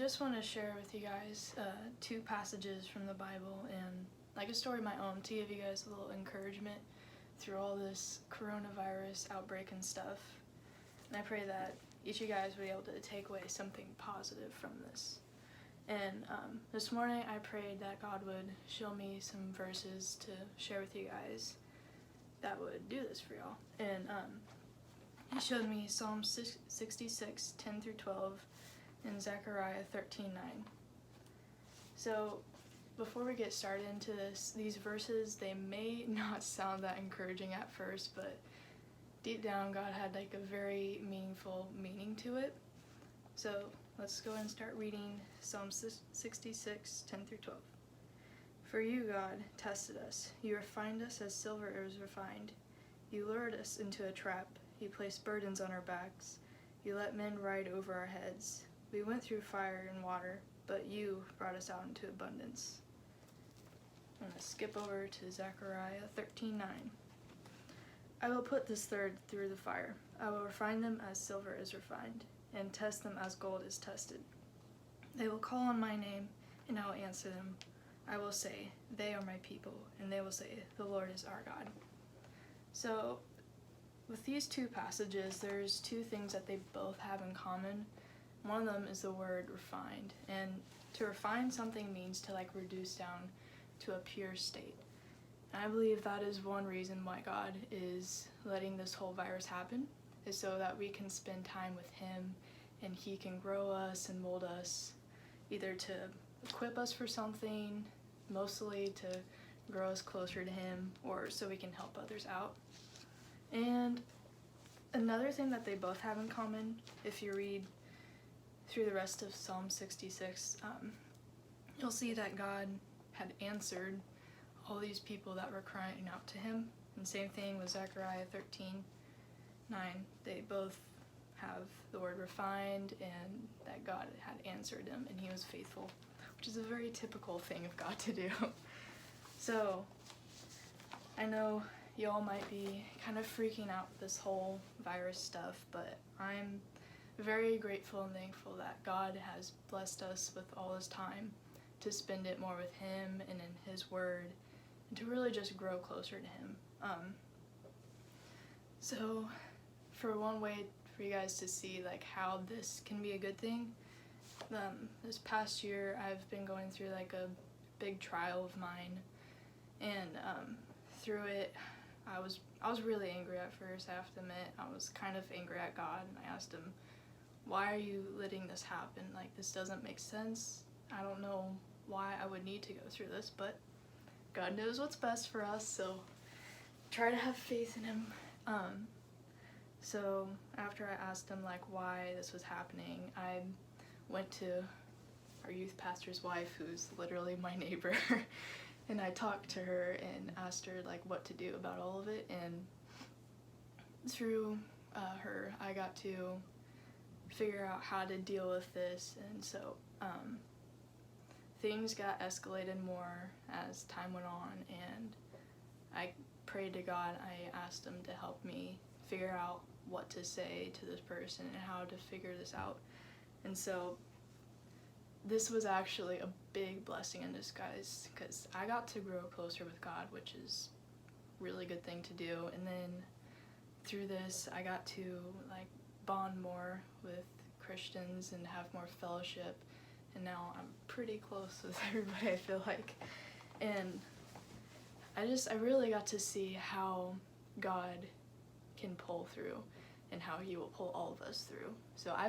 just want to share with you guys two passages from the Bible and like a story of my own to give you guys a little encouragement through all this coronavirus outbreak and stuff. And I pray that each of you guys will be able to take away something positive from this. And this morning I prayed that God would show me some verses to share with you guys that would do this for y'all. And he showed me Psalm 66, 10 through 12, and Zechariah 13:9. So before we get started into this, these verses, they may not sound that encouraging at first, but deep down God had like a very meaningful meaning to it. So let's go ahead and start reading Psalm 66, 10 through 12. For you, God, tested us. You refined us as silver is refined. You lured us into a trap. You placed burdens on our backs. You let men ride over our heads. We went through fire and water, but you brought us out into abundance. I'm going to skip over to Zechariah 13:9. I will put this third through the fire. I will refine them as silver is refined, and test them as gold is tested. They will call on my name, and I will answer them. I will say, they are my people, and they will say, the Lord is our God. So, with these two passages, there's two things that they both have in common. One of them is the word refined, and to refine something means to like reduce down to a pure state. And I believe that is one reason why God is letting this whole virus happen, is so that we can spend time with Him and He can grow us and mold us, either to equip us for something, mostly to grow us closer to Him, or so we can help others out. And another thing that they both have in common, if you read through the rest of Psalm 66, you'll see that God had answered all these people that were crying out to Him. And same thing with Zechariah 13:9. They both have the word refined and that God had answered them and He was faithful, which is a very typical thing of God to do. So I know y'all might be kind of freaking out with this whole virus stuff, but I'm very grateful and thankful that God has blessed us with all His time to spend it more with Him and in His Word, and to really just grow closer to Him. So for one way for you guys to see like how this can be a good thing, this past year I've been going through like a big trial of mine, and through it I was really angry at first. I have to admit, I was kind of angry at God, and I asked Him, why are you letting this happen? Like, this doesn't make sense. I don't know why I would need to go through this, but God knows what's best for us, so try to have faith in Him. So after I asked Him like why this was happening, I went to our youth pastor's wife, who's literally my neighbor, and I talked to her and asked her like what to do about all of it. And through her, I got to figure out how to deal with this. And so things got escalated more as time went on, and I prayed to God. I asked Him to help me figure out what to say to this person and how to figure this out. And so this was actually a big blessing in disguise, because I got to grow closer with God, which is a really good thing to do. And then through this, I got to like bond more with Christians and have more fellowship. And now I'm pretty close with everybody, I feel like. And I really got to see how God can pull through and how He will pull all of us through. So I